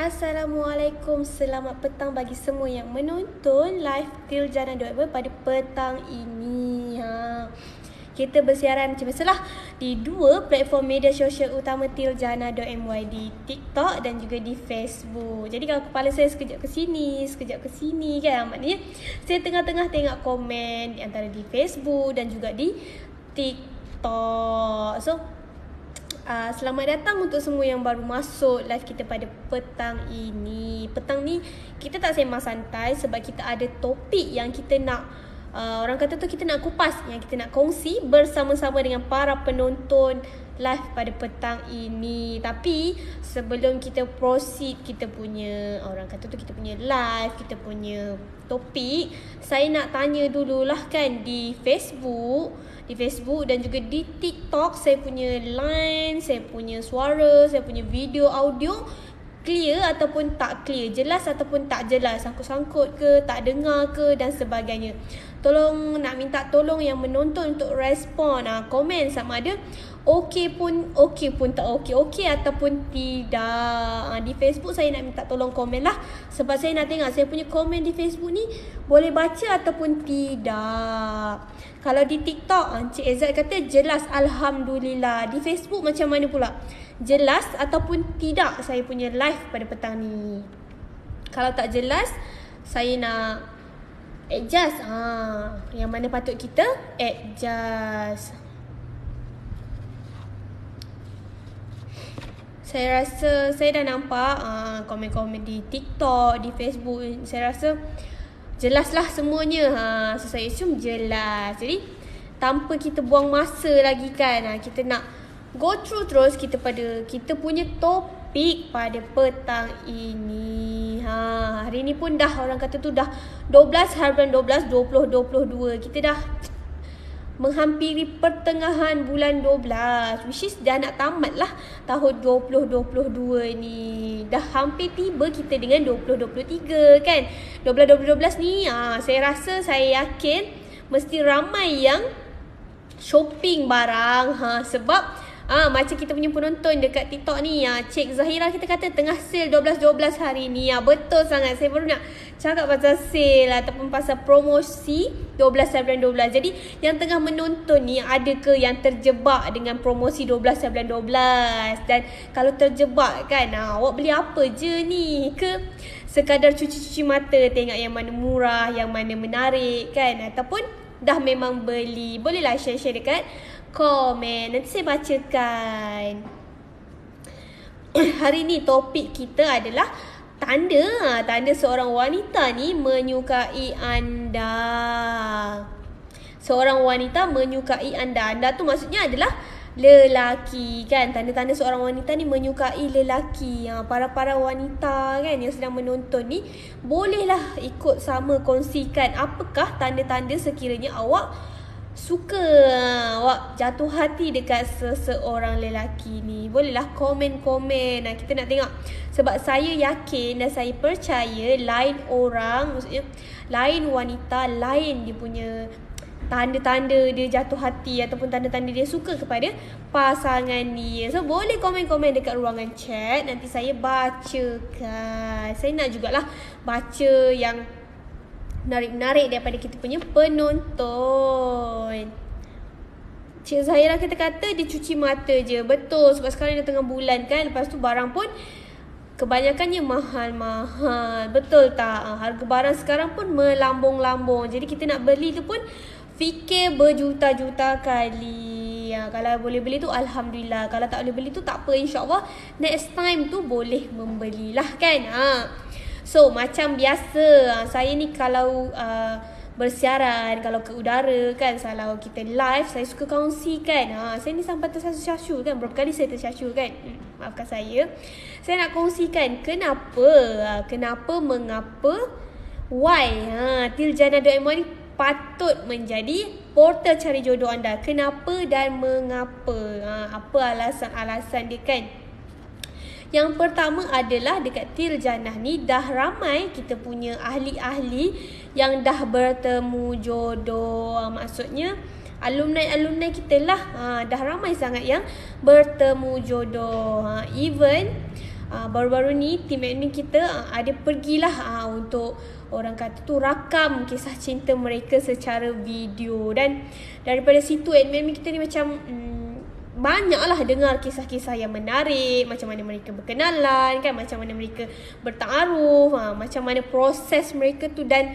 Assalamualaikum, selamat petang bagi semua yang menonton live Tiljana.my pada petang ini. Kita bersiaran macam biasalah di dua platform media sosial utama Tiljana.my, di TikTok dan juga di Facebook. Jadi kalau kepala saya sekejap ke sini kan, maknanya saya tengah-tengah tengok komen di antara di Facebook dan juga di TikTok. So selamat datang untuk semua yang baru masuk live kita pada petang ini. Petang ni kita tak sembang santai sebab kita ada topik yang kita nak orang kata tu kita nak kupas, yang kita nak kongsi bersama-sama dengan para penonton live pada petang ini. Tapi sebelum kita proceed kita punya orang kata tu kita punya live, kita punya topik, saya nak tanya dululah kan di Facebook dan juga di TikTok, saya punya line, saya punya suara, saya punya video, audio clear ataupun tak clear, jelas ataupun tak jelas, sangkut-sangkut ke, tak dengar ke dan sebagainya. Tolong, nak minta tolong yang menonton untuk respon, komen sama ada okey pun tak okey ataupun tidak. Di Facebook saya nak minta tolong komen lah, sebab saya nak tengok saya punya komen di Facebook ni boleh baca ataupun tidak. Kalau di TikTok, Cik Ezad kata jelas Alhamdulillah. Di Facebook macam mana pula? Jelas ataupun tidak saya punya live pada petang ni? Kalau tak jelas, saya nak adjust. Yang mana patut kita adjust. Saya rasa saya dah nampak komen-komen di TikTok, di Facebook. Saya rasa jelas lah semuanya. So saya assume jelas. Jadi tanpa kita buang masa lagi kan, kita nak go through terus kita punya topik pada petang ini. Hari ni pun dah orang kata tu dah 12 hari bulan 12 2022. Kita dah menghampiri pertengahan bulan 12, which is dah nak tamat lah tahun 2022 ni. Dah hampir tiba kita dengan 2023 kan. 2012 ni saya rasa, saya yakin mesti ramai yang shopping barang. Sebab macam kita punya penonton dekat TikTok ni, Cik Zahira kita kata tengah sale 12-12 hari ni. Betul sangat. Saya baru nak cakap pasal sale ataupun pasal promosi 12 hari bulan 12. Jadi yang tengah menonton ni, ada ke yang terjebak dengan promosi 12 hari bulan 12? Dan kalau terjebak kan, awak beli apa je ni? Ke sekadar cuci-cuci mata tengok yang mana murah, yang mana menarik kan? Ataupun dah memang beli? Bolehlah share-share dekat komen, nanti saya bacakan. Hari ni topik kita adalah tanda seorang wanita ni menyukai anda. Seorang wanita menyukai anda. Anda tu maksudnya adalah lelaki kan. Tanda-tanda seorang wanita ni menyukai lelaki. Para wanita kan yang sedang menonton ni, bolehlah ikut sama kongsikan apakah tanda-tanda sekiranya awak suka, awak jatuh hati dekat seseorang lelaki ni. Bolehlah komen-komen. Kita nak tengok. Sebab saya yakin dan saya percaya lain orang, maksudnya lain wanita, lain dia punya tanda-tanda dia jatuh hati ataupun tanda-tanda dia suka kepada pasangan dia. So boleh komen-komen dekat ruangan chat, nanti saya bacakan. Saya nak jugalah baca yang menarik-menarik daripada kita punya penonton. Cik Zahira kita kata dia cuci mata je. Betul, sebab sekarang dah tengah bulan kan. Lepas tu barang pun kebanyakannya mahal-mahal. Betul tak? Harga barang sekarang pun melambung-lambung. Jadi kita nak beli tu pun fikir berjuta-juta kali. Kalau boleh beli tu Alhamdulillah. Kalau tak boleh beli tu tak apa, InsyaAllah next time tu boleh membelilah kan. So macam biasa, saya ni kalau bersiaran, kalau ke udara kan, kalau kita live, saya suka kongsi kan. Saya ni sampai tersyasyur kan. Berapa kali saya tersysyur kan, maafkan saya. Saya nak kongsikan mengapa why Tiljana.my ni patut menjadi portal cari jodoh anda. Kenapa dan mengapa, apa alasan-alasan dia kan. Yang pertama adalah dekat Tiljana ni dah ramai kita punya ahli-ahli yang dah bertemu jodoh. Maksudnya alumni kita lah, dah ramai sangat yang bertemu jodoh. Even baru-baru ni tim admin kita ada pergilah untuk orang kata tu rakam kisah cinta mereka secara video. Dan daripada situ admin kita ni macam banyaklah dengar kisah-kisah yang menarik, macam mana mereka berkenalan kan, macam mana mereka bertaaruf, macam mana proses mereka tu, dan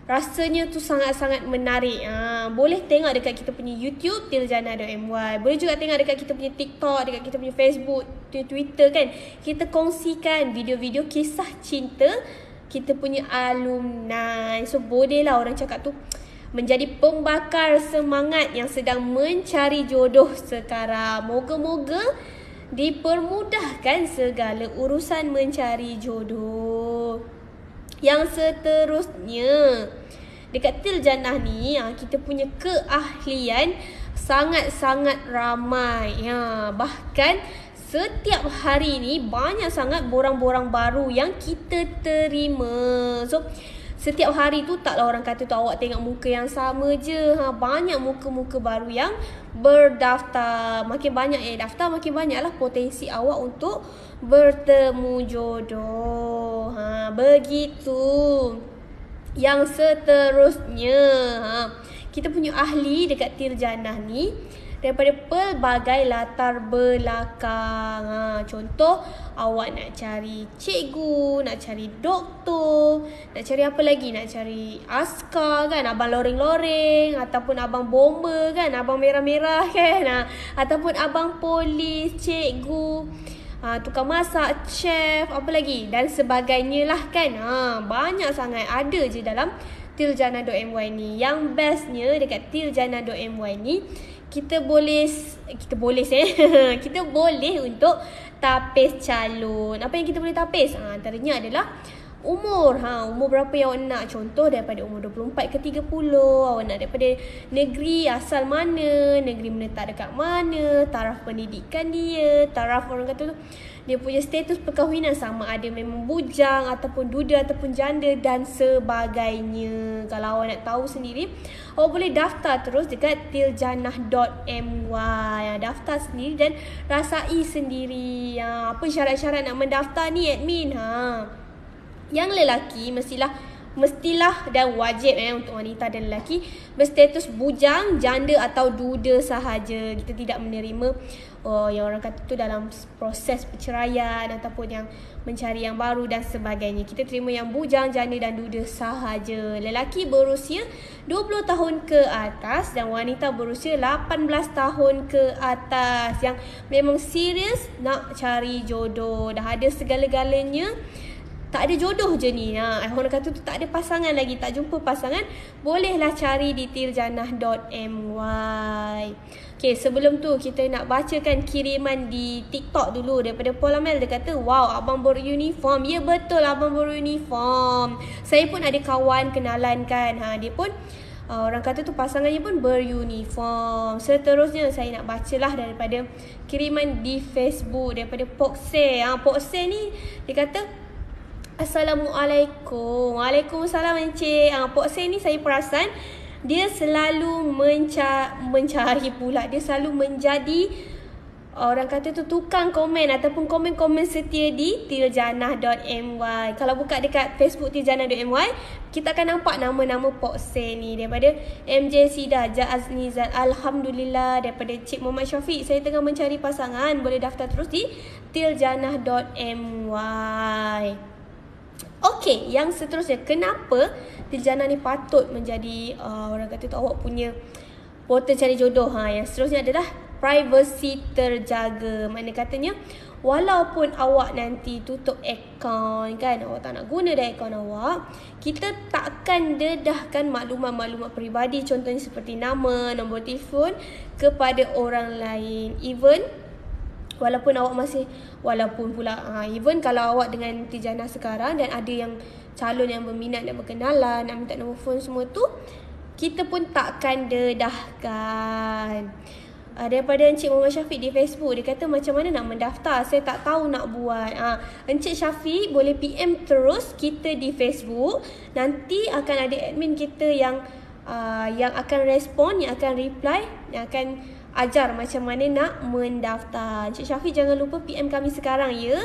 rasanya tu sangat-sangat menarik. Boleh tengok dekat kita punya YouTube tiljana.my. Boleh juga tengok dekat kita punya TikTok, dekat kita punya Facebook, Twitter kan. Kita kongsikan video-video kisah cinta kita punya alumni. So bolehlah orang cakap tu menjadi pembakar semangat yang sedang mencari jodoh sekarang. Moga-moga dipermudahkan segala urusan mencari jodoh. Yang seterusnya, dekat Tiljana ni kita punya keahlian sangat-sangat ramai. Bahkan setiap hari ni banyak sangat borang-borang baru yang kita terima. So setiap hari tu taklah orang kata tu awak tengok muka yang sama je. Banyak muka-muka baru yang berdaftar. Makin banyak daftar, makin banyaklah potensi awak untuk bertemu jodoh. Begitu. Yang seterusnya, kita punya ahli dekat Tiljana ni daripada pelbagai latar belakang. Contoh, awak nak cari cikgu, nak cari doktor, nak cari apa lagi? Nak cari askar kan, abang loreng-loreng, ataupun abang bomber kan, abang merah-merah kan, ataupun abang polis, cikgu, tukang masak, chef, apa lagi dan sebagainya lah kan. Banyak sangat ada je dalam tiljana.my ni. Yang bestnya dekat tiljana.my ni, kita boleh kita boleh untuk tapis calon. Apa yang kita boleh tapis? Antaranya adalah umur. Umur berapa yang awak nak? Contoh daripada umur 24 ke 30. Awak nak daripada negeri asal mana, negeri menetap dekat mana, taraf pendidikan dia, taraf orang kata tu dia punya status perkahwinan, sama ada memang bujang ataupun duda ataupun janda dan sebagainya. Kalau awak nak tahu sendiri, awak boleh daftar terus dekat tiljana.my. Daftar sendiri dan rasai sendiri. Apa syarat-syarat nak mendaftar ni admin? Yang lelaki mestilah dan wajib untuk wanita dan lelaki berstatus bujang, janda atau duda sahaja. Kita tidak menerima yang orang kata tu dalam proses perceraian ataupun yang mencari yang baru dan sebagainya. Kita terima yang bujang, janda dan duda sahaja. Lelaki berusia 20 tahun ke atas dan wanita berusia 18 tahun ke atas yang memang serius nak cari jodoh. Dah ada segala-galanya, tak ada jodoh je ni. Orang kata tu tak ada pasangan lagi, tak jumpa pasangan, bolehlah cari di tiljana.my. Okay, sebelum tu kita nak bacakan kiriman di TikTok dulu daripada Paul Amel. Dia kata, wow, abang beruniform. Ya betul, abang beruniform. Saya pun ada kawan kenalan kan, dia pun orang kata tu pasangannya pun beruniform. Seterusnya saya nak bacalah daripada kiriman di Facebook daripada Pokse. Pokse ni dia kata, Assalamualaikum. Waalaikumsalam Encik. Pokse ni saya perasan dia selalu mencari pula. Dia selalu menjadi orang kata tu tukang komen ataupun komen-komen setia di tiljana.my. Kalau buka dekat Facebook tiljana.my, kita akan nampak nama-nama Pokse ni. Daripada MJ Sida, Ja'az Nizal, Alhamdulillah. Daripada Cik Muhammad Syafiq, saya tengah mencari pasangan. Boleh daftar terus di tiljana.my. Okey, yang seterusnya, kenapa Tiljana ni patut menjadi orang kata tu awak punya portal cari jodoh? Yang seterusnya adalah privacy terjaga. Mana katanya, walaupun awak nanti tutup akaun kan, awak tak nak guna dah akaun awak, kita takkan dedahkan maklumat-maklumat peribadi, contohnya seperti nama, nombor telefon kepada orang lain. Even walaupun kalau awak dengan Tiljana sekarang dan ada yang calon yang berminat nak berkenalan, nak minta nombor telefon semua tu, kita pun takkan dedahkan. Daripada Encik Muhammad Syafiq di Facebook, dia kata macam mana nak mendaftar, saya tak tahu nak buat. Encik Syafiq boleh PM terus kita di Facebook. Nanti akan ada admin kita yang akan respon, yang akan reply, yang akan ajar macam mana nak mendaftar. Encik Syafiq jangan lupa PM kami sekarang ya.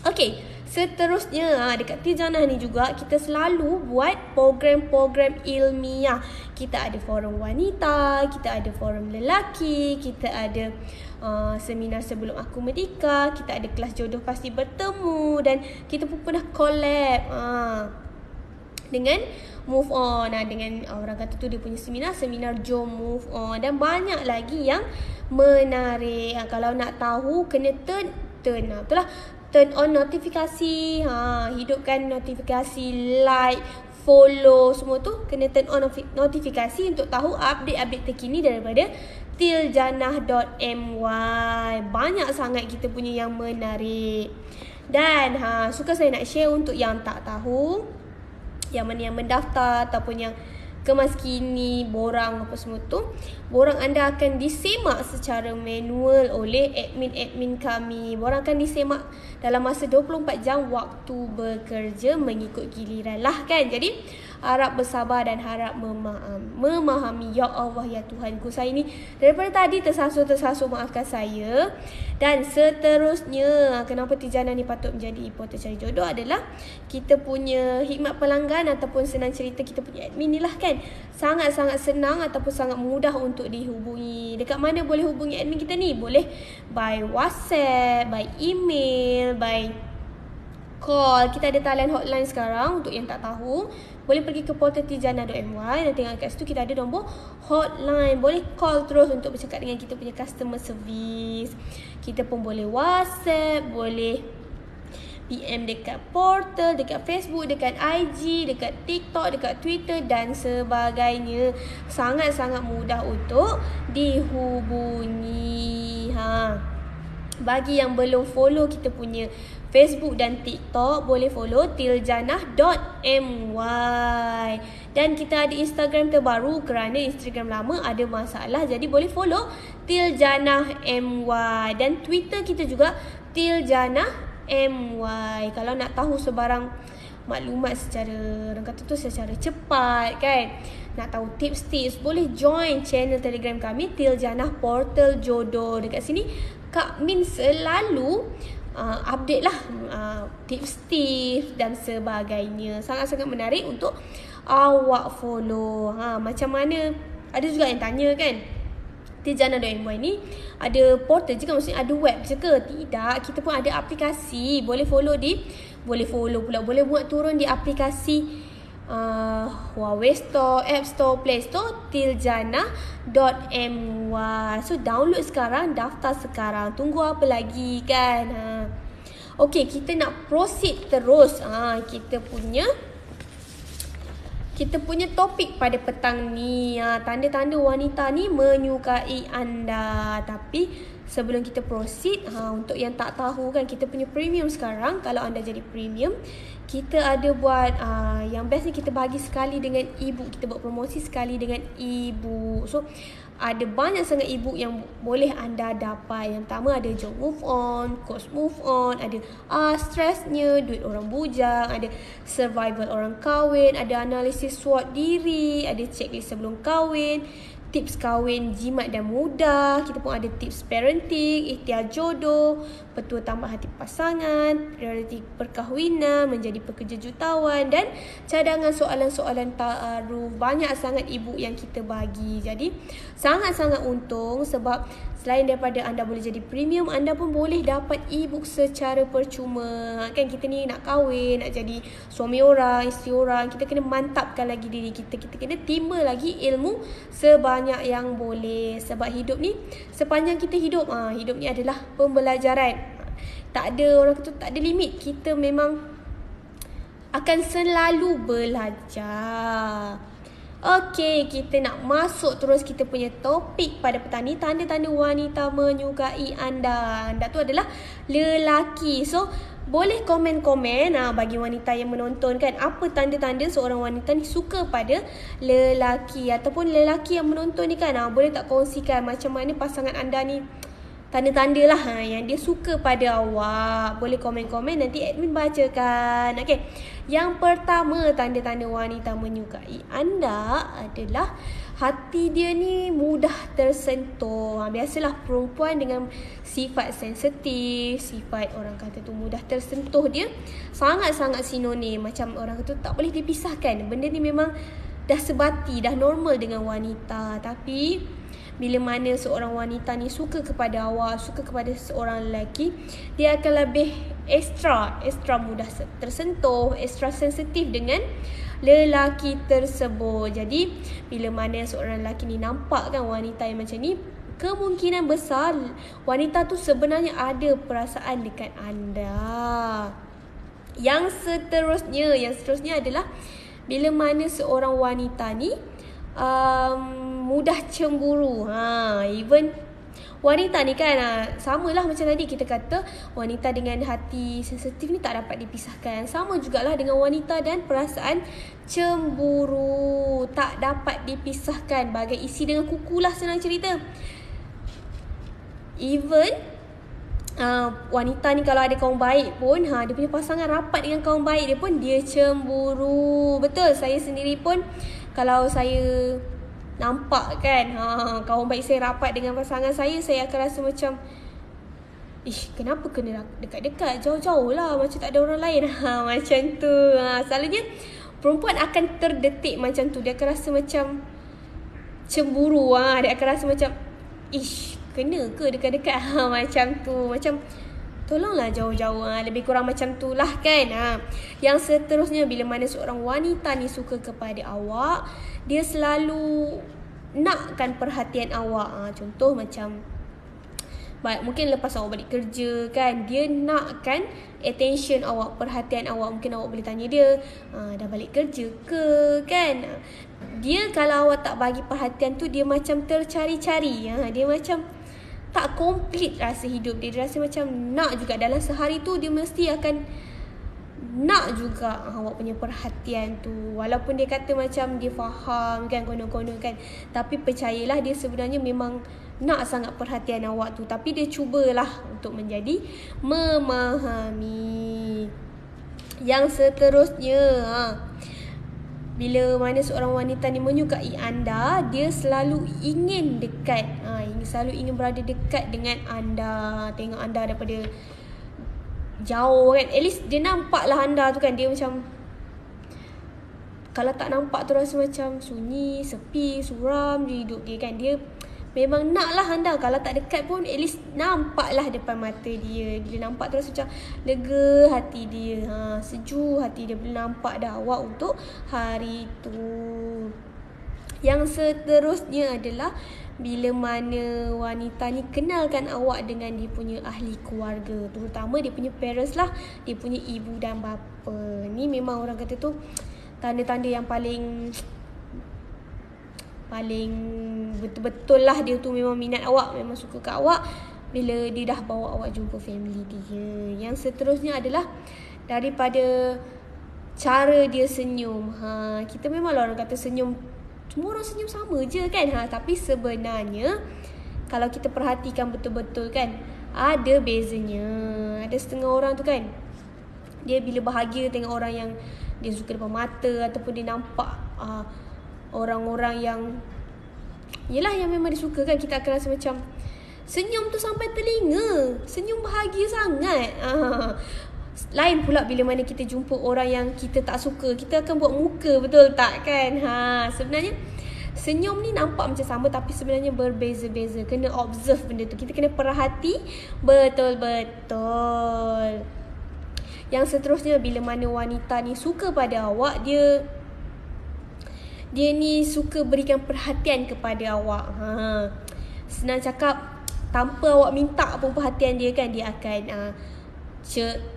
Okey, seterusnya dekat Tijanah ni juga kita selalu buat program-program ilmiah. Kita ada forum wanita, kita ada forum lelaki, kita ada seminar sebelum aku menikah, kita ada kelas jodoh pasti bertemu, dan kita pun pernah collab dengan Move On, dengan orang kata tu dia punya seminar Jom Move On, dan banyak lagi yang menarik. Kalau nak tahu kena turn on notifikasi, hidupkan notifikasi, like, follow semua tu, kena turn on notifikasi untuk tahu update-update terkini daripada tiljanah.my. Banyak sangat kita punya yang menarik. Dan suka saya nak share untuk yang tak tahu, yang mana yang mendaftar ataupun yang kemas kini, borang apa semua tu, borang anda akan disemak secara manual oleh admin kami. Borang akan disemak dalam masa 24 jam waktu bekerja mengikut giliran lah kan. Jadi harap bersabar dan harap memahami. Ya Allah, ya Tuhanku, saya ni daripada tadi tersasul, maafkan saya. Dan seterusnya, kenapa Tijanah ni patut menjadi portal cari jodoh adalah kita punya khidmat pelanggan ataupun senang cerita kita punya admin ni lah kan, sangat-sangat senang ataupun sangat mudah untuk dihubungi. Dekat mana boleh hubungi admin kita ni? Boleh by WhatsApp, by email, by call. Kita ada talian hotline sekarang. Untuk yang tak tahu, boleh pergi ke portal tiljanah.my dan tengok kat situ kita ada nombor hotline. Boleh call terus untuk bercakap dengan kita punya customer service. Kita pun boleh WhatsApp, boleh PM dekat portal, dekat Facebook, dekat IG, dekat TikTok, dekat Twitter dan sebagainya. Sangat-sangat mudah untuk dihubungi. Bagi yang belum follow kita punya Facebook dan TikTok, boleh follow tiljanah.my. Dan kita ada Instagram terbaru kerana Instagram lama ada masalah, jadi boleh follow tiljanah.my. Dan Twitter kita juga tiljanah.my. Kalau nak tahu sebarang maklumat secara, orang kata tu, secara cepat kan, nak tahu tips-tips, boleh join channel Telegram kami Tiljanah Portal Jodoh. Dekat sini Kak Min selalu update lah tips-tips dan sebagainya. Sangat-sangat menarik untuk awak follow. Macam mana, ada juga yang tanya kan, Tiljanah.my ni ada portal je kan, maksudnya ada web je ke? Tidak, kita pun ada aplikasi. Boleh follow buat turun di aplikasi Huawei Store, App Store, Play Store, tiljanah.my. So download sekarang, daftar sekarang. Tunggu apa lagi kan? Okey, kita nak proceed terus. Kita punya topik pada petang ni, tanda-tanda wanita ni menyukai anda. Tapi sebelum kita proceed, untuk yang tak tahu kan, kita punya premium sekarang, kalau anda jadi premium, kita ada buat yang best ni, kita bagi sekali dengan e-book. Kita buat promosi sekali dengan e-book. So ada banyak sangat e-book yang boleh anda dapat. Yang pertama ada Jom Move On, Coach Move On, ada stresnya, duit orang bujang, ada survival orang kahwin, ada analisis SWOT diri, ada checklist sebelum kahwin, tips kahwin jimat dan mudah. Kita pun ada tips parenting, ikhtiar jodoh, petua tambah hati pasangan, realiti perkahwinan, menjadi pekerja jutawan, dan cadangan soalan-soalan ta'aruf. Banyak sangat e-book yang kita bagi. Jadi sangat-sangat untung, sebab selain daripada anda boleh jadi premium, anda pun boleh dapat e-book secara percuma. Kan kita ni nak kahwin, nak jadi suami orang, isteri orang, kita kena mantapkan lagi diri kita. Kita kena timba lagi ilmu sebanyak yang boleh. Sebab hidup ni, sepanjang kita hidup, hidup ni adalah pembelajaran. Tak ada, orang kata tak ada limit. Kita memang akan selalu belajar. Okey, kita nak masuk terus kita punya topik pada petang ni. Tanda-tanda wanita menyukai anda. Anda tu adalah lelaki. So, boleh komen-komen bagi wanita yang menonton kan, apa tanda-tanda seorang wanita ni suka pada lelaki. Ataupun lelaki yang menonton ni kan, boleh tak kongsikan macam mana pasangan anda ni, tanda-tanda lah yang dia suka pada awak. Boleh komen-komen, nanti admin bacakan. Okay. Yang pertama, tanda-tanda wanita menyukai anda adalah hati dia ni mudah tersentuh. Biasalah perempuan dengan sifat sensitif, sifat orang kata tu mudah tersentuh, dia sangat-sangat sinonim. Macam orang kata tak boleh dipisahkan. Benda ni memang dah sebati, dah normal dengan wanita. Tapi bila mana seorang wanita ni suka kepada awak, suka kepada seorang lelaki, dia akan lebih extra mudah tersentuh, extra sensitif dengan lelaki tersebut. Jadi bila mana seorang lelaki ni nampak kan wanita yang macam ni, kemungkinan besar wanita tu sebenarnya ada perasaan dekat anda. Yang seterusnya adalah bila mana seorang wanita ni mudah cemburu. Even wanita ni kan samalah macam tadi kita kata, wanita dengan hati sensitif ni tak dapat dipisahkan. Sama jugalah dengan wanita dan perasaan cemburu, tak dapat dipisahkan. Bagai isi dengan kuku lah, senang cerita. Even wanita ni kalau ada kawan baik pun, dia punya pasangan rapat dengan kawan baik dia pun, dia cemburu. Betul, saya sendiri pun kalau saya nampak kan kawan baik saya rapat dengan pasangan saya akan rasa macam, kenapa kena dekat-dekat, jauh-jauh lah, macam tak ada orang lain. Macam tu. Selalunya perempuan akan terdetik macam tu. Dia akan rasa macam cemburu. Dia akan rasa macam, kena ke dekat-dekat. Macam tu. Macam tolonglah jauh-jauh. Lebih kurang macam tu lah kan. Yang seterusnya, bila mana seorang wanita ni suka kepada awak, dia selalu nakkan perhatian awak. Contoh macam, mungkin lepas awak balik kerja kan, dia nakkan attention awak, perhatian awak. Mungkin awak boleh tanya dia, dah balik kerja ke kan. Dia kalau awak tak bagi perhatian tu, dia macam tercari-cari. Dia macam tak komplit rasa hidup dia. Dia rasa macam nak juga dalam sehari tu, dia mesti akan nak juga awak punya perhatian tu. Walaupun dia kata macam dia faham kan, konon-konon kan, tapi percayalah dia sebenarnya memang nak sangat perhatian awak tu. Tapi dia cubalah untuk menjadi memahami. Yang seterusnya, bila mana seorang wanita ni menyukai anda, dia selalu ingin dekat, selalu ingin berada dekat dengan anda. Tengok anda daripada jauh kan, at least dia nampak lah anda tu kan. Dia macam, kalau tak nampak tu rasa macam sunyi, sepi, suram di hidup dia kan. Dia memang nak lah anda. Kalau tak dekat pun, at least nampak lah depan mata dia. Dia nampak tu rasa macam lega hati dia, sejuk hati dia bila nampak dah awak untuk hari tu. Yang seterusnya adalah bila mana wanita ni kenalkan awak dengan dia punya ahli keluarga, terutama dia punya parents lah, dia punya ibu dan bapa. Ni memang orang kata tu tanda-tanda yang paling betul-betul lah dia tu memang minat awak, memang suka kat awak bila dia dah bawa awak jumpa family dia. Yang seterusnya adalah daripada cara dia senyum. Kita memanglah orang kata senyum, semua orang senyum sama je kan. Tapi sebenarnya kalau kita perhatikan betul-betul kan, ada bezanya. Ada setengah orang tu kan, dia bila bahagia tengok orang yang dia suka depan mata, ataupun dia nampak orang-orang yang yelah yang memang dia suka kan, kita akan rasa macam senyum tu sampai telinga, senyum bahagia sangat. Lain pula bila mana kita jumpa orang yang kita tak suka, kita akan buat muka, betul tak kan? Sebenarnya senyum ni nampak macam sama, tapi sebenarnya berbeza-beza. Kena observe benda tu, kita kena perhati betul-betul. Yang seterusnya, bila mana wanita ni suka pada awak, dia ni suka berikan perhatian kepada awak. Senang cakap, tanpa awak minta pun perhatian dia kan, dia akan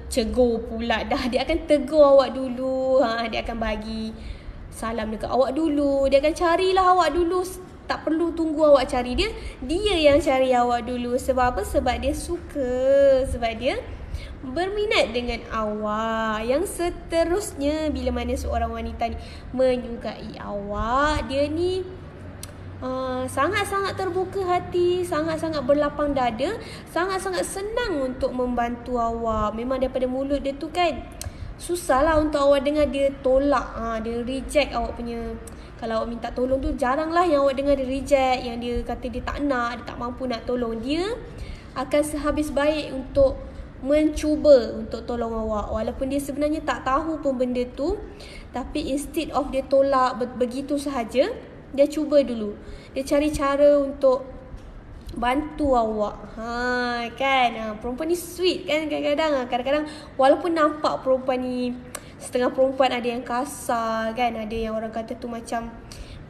cegur pula dah. Dia akan tegur awak dulu. Dia akan bagi salam dekat awak dulu. Dia akan carilah awak dulu. Tak perlu tunggu awak cari dia. Dia yang cari awak dulu. Sebab apa? Sebab dia suka. Sebab dia berminat dengan awak. Yang seterusnya, bila mana seorang wanita ni menyukai awak, dia ni sangat-sangat terbuka hati, sangat-sangat berlapang dada, sangat-sangat senang untuk membantu awak. Memang daripada mulut dia tu kan, susahlah untuk awak dengar dia tolak, dia reject awak punya. Kalau awak minta tolong tu, jaranglah yang awak dengar dia reject, yang dia kata dia tak nak, dia tak mampu nak tolong. Dia akan sehabis baik untuk mencuba untuk tolong awak, walaupun dia sebenarnya tak tahu pun benda tu. Tapi instead of dia tolak begitu sahaja, dia cuba dulu, dia cari cara untuk bantu awak. Kan, perempuan ni sweet kan. Kadang-kadang walaupun nampak perempuan ni setengah perempuan, ada yang kasar kan, ada yang orang kata tu macam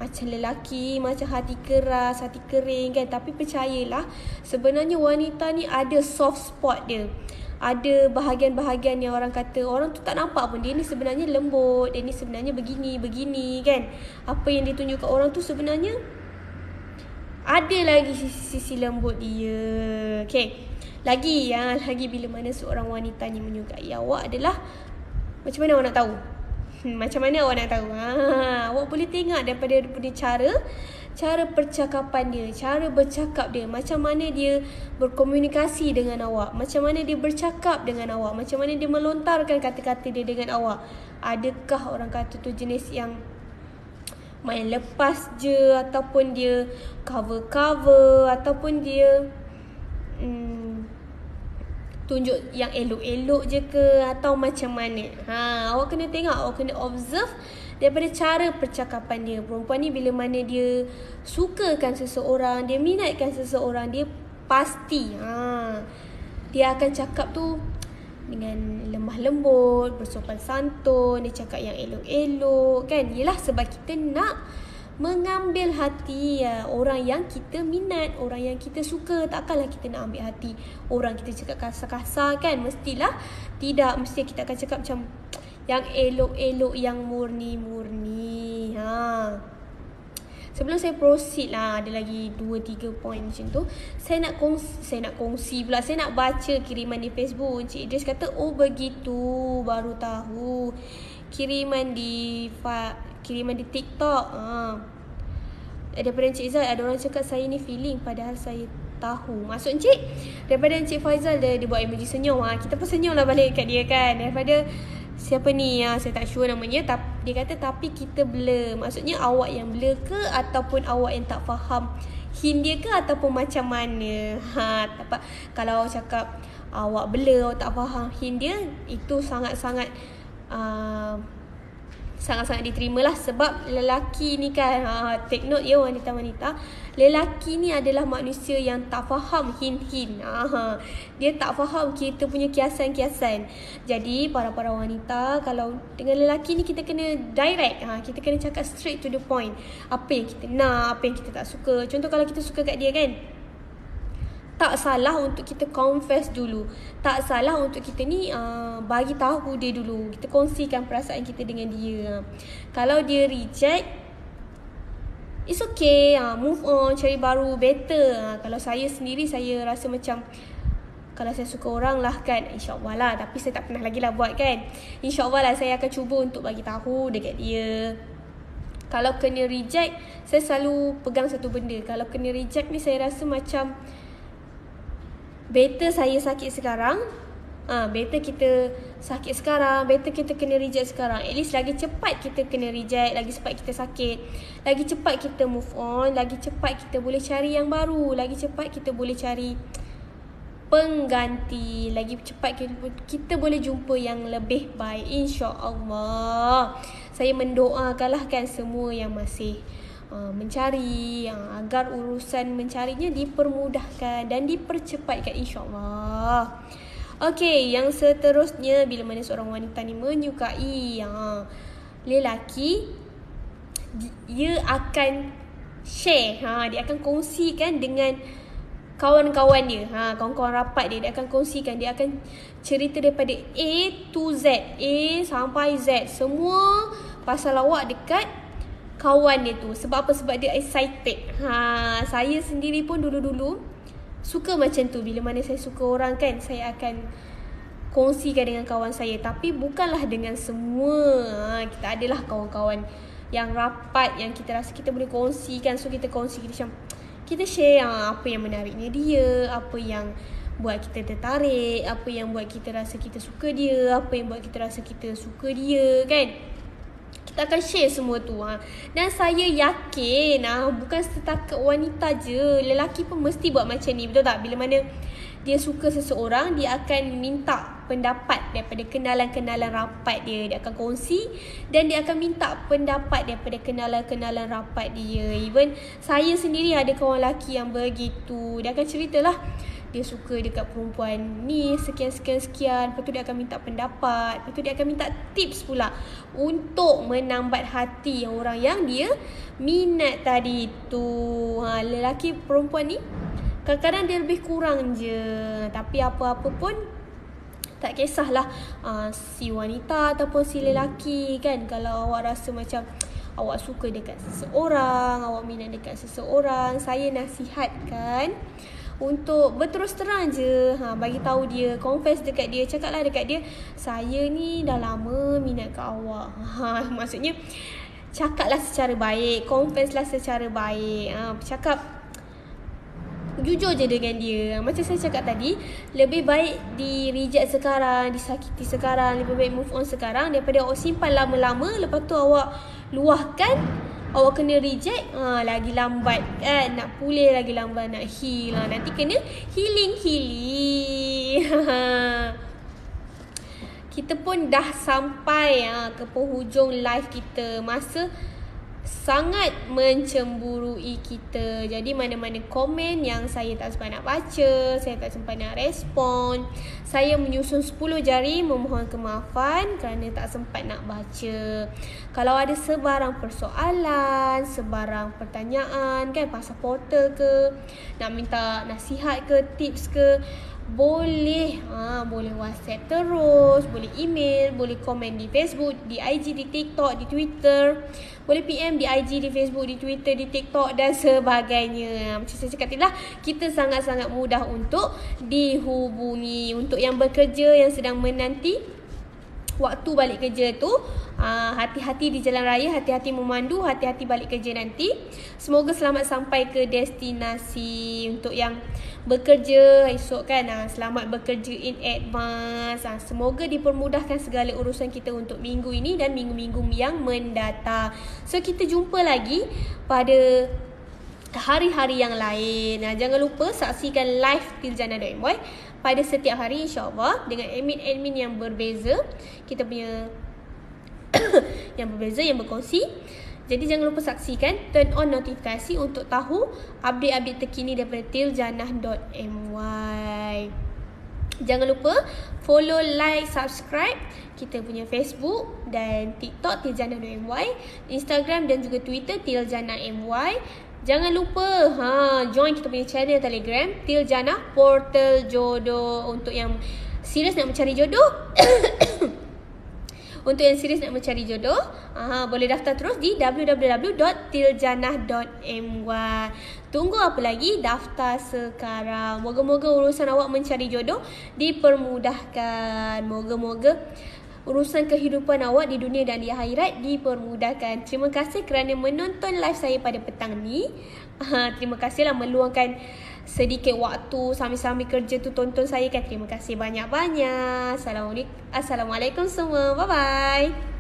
lelaki, macam hati keras, hati kering kan. Tapi percayalah, sebenarnya wanita ni ada soft spot dia. Ada bahagian-bahagian yang orang kata orang tu tak nampak pun, dia ni sebenarnya lembut, dia ni sebenarnya begini kan. Apa yang dia tunjuk kat orang tu sebenarnya ada lagi sisi lembut dia. Okay, lagi bila mana seorang wanita ni menyukai awak adalah, macam mana awak nak tahu? Macam mana awak nak tahu? Awak boleh tengok daripada cara percakapan dia, cara bercakap dia, macam mana dia berkomunikasi dengan awak, macam mana dia bercakap dengan awak, macam mana dia melontarkan kata-kata dia dengan awak. Adakah orang kata tu jenis yang main lepas je, ataupun dia cover, ataupun dia tunjuk yang elok-elok je ke, atau macam mana. Awak kena tengok, awak kena observe daripada cara percakapan dia. Perempuan ni bila mana dia sukakan seseorang, dia minatkan seseorang, dia pasti dia akan cakap tu dengan lemah lembut, bersopan santun, dia cakap yang elok-elok kan. Yelah, sebab kita nak mengambil hati orang yang kita minat, orang yang kita suka. Takkanlah kita nak ambil hati orang kita cakap kasar-kasar kan. Mestilah tidak, mesti kita akan cakap macam yang elok-elok, yang murni-murni. Sebelum saya proceed lah, ada lagi 2-3 point macam tu. Saya nak baca kiriman di Facebook. Encik Idris kata, oh begitu, baru tahu. Kiriman di TikTok. Daripada Encik Izzat, ada orang cakap saya ni feeling, padahal saya tahu. Maksud Encik, daripada Encik Faizal dia buat emoji senyum. Kita pun senyum lah balik kat dia kan. Daripada siapa ni, saya tak sure namanya, dia kata tapi kita blur. Maksudnya awak yang blur ke, ataupun awak yang tak faham hint dia ke, ataupun macam mana? Kalau awak cakap awak blur, awak tak faham hint dia, itu sangat-sangat diterima lah. Sebab lelaki ni kan, take note ya wanita-wanita, lelaki ni adalah manusia yang tak faham hint-hint. Dia tak faham kita punya kiasan-kiasan. Jadi para wanita, kalau dengan lelaki ni kita kena direct, kita kena cakap straight to the point. Apa yang kita nak, apa yang kita tak suka. Contoh kalau kita suka kat dia kan, tak salah untuk kita confess dulu. Tak salah untuk kita ni bagi tahu dia dulu. Kita kongsikan perasaan kita dengan dia. Kalau dia reject, it's okay, move on, cari baru, better. Kalau saya sendiri, saya rasa macam, kalau saya suka orang lah kan, insyaAllah lah, tapi saya tak pernah lagi lah buat kan, insyaAllah lah saya akan cuba untuk bagi tahu dekat dia. Kalau kena reject, saya selalu pegang satu benda. Kalau kena reject ni, saya rasa macam better saya sakit sekarang, better kita sakit sekarang, better kita kena reject sekarang. At least lagi cepat kita kena reject, lagi cepat kita sakit, lagi cepat kita move on, lagi cepat kita boleh cari yang baru, lagi cepat kita boleh cari pengganti, lagi cepat kita boleh jumpa yang lebih baik, insya-Allah. Saya mendoakanlah kan semua yang masih mencari, agar urusan mencarinya dipermudahkan dan dipercepatkan, insya-Allah. Okey, yang seterusnya, bila mana seorang wanita ni menyukai lelaki, dia akan share, dia akan kongsikan dengan kawan-kawan dia, kawan-kawan rapat dia akan kongsikan, dia akan cerita daripada A to Z, A sampai Z, semua pasal awak dekat kawan dia tu. Sebab apa? Sebab dia excited. Saya sendiri pun dulu-dulu suka macam tu. Bila mana saya suka orang kan, saya akan kongsikan dengan kawan saya. Tapi bukanlah dengan semua. Kita adalah kawan-kawan yang rapat, yang kita rasa kita boleh kongsikan. So kita kongsi, kita macam, kita share apa yang menariknya dia, apa yang buat kita tertarik, apa yang buat kita rasa kita suka dia, apa yang buat kita rasa kita suka dia kan. kita akan share semua tu. Dan saya yakin bukan setakat wanita je, lelaki pun mesti buat macam ni, betul tak? Bila mana dia suka seseorang, dia akan minta pendapat daripada kenalan-kenalan rapat dia. Dia akan kongsi dan dia akan minta pendapat daripada kenalan-kenalan rapat dia. Even saya sendiri ada kawan lelaki yang begitu. Dia akan ceritalah dia suka dekat perempuan ni sekian-sekian. Lepas tu dia akan minta pendapat. Lepas tu dia akan minta tips pula untuk menambat hati orang yang dia minat tadi tu. Lelaki perempuan ni kadang-kadang dia lebih kurang je. Tapi apa-apa pun tak kisahlah si wanita ataupun si lelaki kan. Kalau awak rasa macam awak suka dekat seseorang, awak minat dekat seseorang, saya nasihatkan untuk berterus terang je, bagi tahu dia, confess dekat dia, cakaplah dekat dia, saya ni dah lama minat kat awak. Maksudnya cakaplah secara baik, confesslah secara baik, cakap jujur je dengan dia. Macam saya cakap tadi, lebih baik di reject sekarang, disakiti sekarang, lebih baik move on sekarang daripada awak simpan lama-lama, lepas tu awak luahkan, awak kena reject, lagi lambat kan, nak pulih lagi lambat, nak heal, nanti kena healing. Kita pun dah sampai ke penghujung live kita. Masa sangat mencemburui kita. Jadi mana-mana komen yang saya tak sempat nak baca, saya tak sempat nak respon, saya menyusun 10 jari memohon kemaafan kerana tak sempat nak baca. Kalau ada sebarang persoalan, sebarang pertanyaan kan, pasal portal ke, nak minta nasihat ke, tips ke, boleh boleh WhatsApp terus, boleh email, boleh komen di Facebook, di IG, di TikTok, di Twitter, boleh PM di IG, di Facebook, di Twitter, di TikTok dan sebagainya. Macam saya cakap tadi lah, kita sangat-sangat mudah untuk dihubungi. Untuk yang bekerja, yang sedang menanti waktu balik kerja tu, hati-hati di jalan raya, hati-hati memandu, hati-hati balik kerja nanti. Semoga selamat sampai ke destinasi. Untuk yang bekerja esok kan, selamat bekerja in advance. Semoga dipermudahkan segala urusan kita untuk minggu ini dan minggu-minggu yang mendatang. So kita jumpa lagi pada hari-hari yang lain. Jangan lupa saksikan live tiljana.my pada setiap hari insya-Allah dengan admin-admin yang berbeza. Kita punya yang berbeza, yang berkongsi. Jadi jangan lupa saksikan, turn on notifikasi untuk tahu update-update terkini daripada tiljana.my. Jangan lupa follow, like, subscribe kita punya Facebook dan TikTok tiljana.my, Instagram dan juga Twitter tiljana.my. Jangan lupa join kita punya channel Telegram Tiljana Portal Jodoh. Untuk yang serius nak mencari jodoh untuk yang serius nak mencari jodoh, boleh daftar terus di www.tiljana.my. Tunggu apa lagi? Daftar sekarang. Moga-moga urusan awak mencari jodoh dipermudahkan. Moga-moga urusan kehidupan awak di dunia dan di akhirat dipermudahkan. Terima kasih kerana menonton live saya pada petang ni. Terima kasihlah meluangkan sedikit waktu sambil-sambil kerja tu tonton saya kan. Terima kasih banyak-banyak. Assalamualaikum semua. Bye-bye.